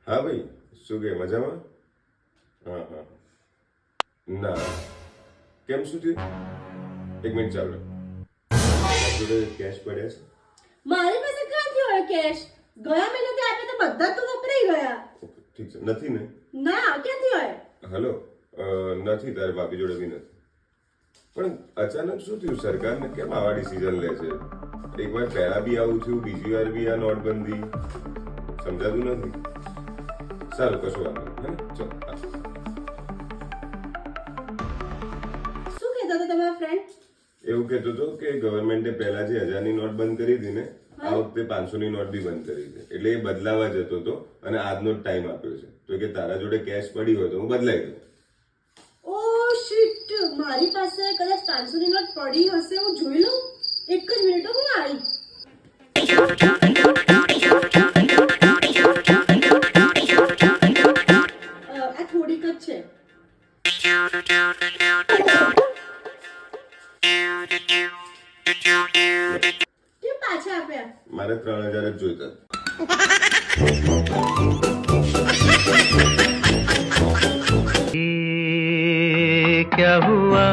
હા ભાઈ, શું કે મજામાં? હા હા. ના, કેમ શું થયું? એક મિનિટ ચાલો. તારા જોડે કેશ પડ્યા છે? મારી પાસે ક્યાંથી હોય કેશ? ગયા મહિને તે આપ્યા તો બધા તો વપરાઈ ગયા. ઓકે, ઠીક છે. નથી ને? ના, ક્યાંથી હોય? હલો, નથી, તારે ભાભી જોડે બી નથી. પણ અચાનક શું થયું? સરકારને કેમ આવા ડિસિઝન લે છે? એક વાર પહેલા બી આવું થયું, બીજી વાર બી આ નોટબંધી. સમજાતું નથી. સારું, કશું વાંધો નહીં. ચાલો. શું કહેતો હતો તમારો ફ્રેન્ડ? એવું કહેતો હતો કે ગવર્મેન્ટે પહેલા જે 1000ની નોટ બંધ કરી હતી ને, આ વખતે 500ની નોટ બી બંધ કરી છે. એટલે એ બદલાવા જતો હતો અને આજનો જ ટાઈમ આપ્યો છે. તો કે તારા જોડે કેશ પડી હોય તો હું બદલાઈ દઉં. ઓ શિટ, મારી પાસે કદાચ 500 ની નોટ પડી હશે, હું જોઈ લઉં. એક જ મિનિટ, હું આવી. આ થોડીક જ છે. કેમ પાછા આપ્યા? મારે 3000 જ જોઈતા. क्या हुआ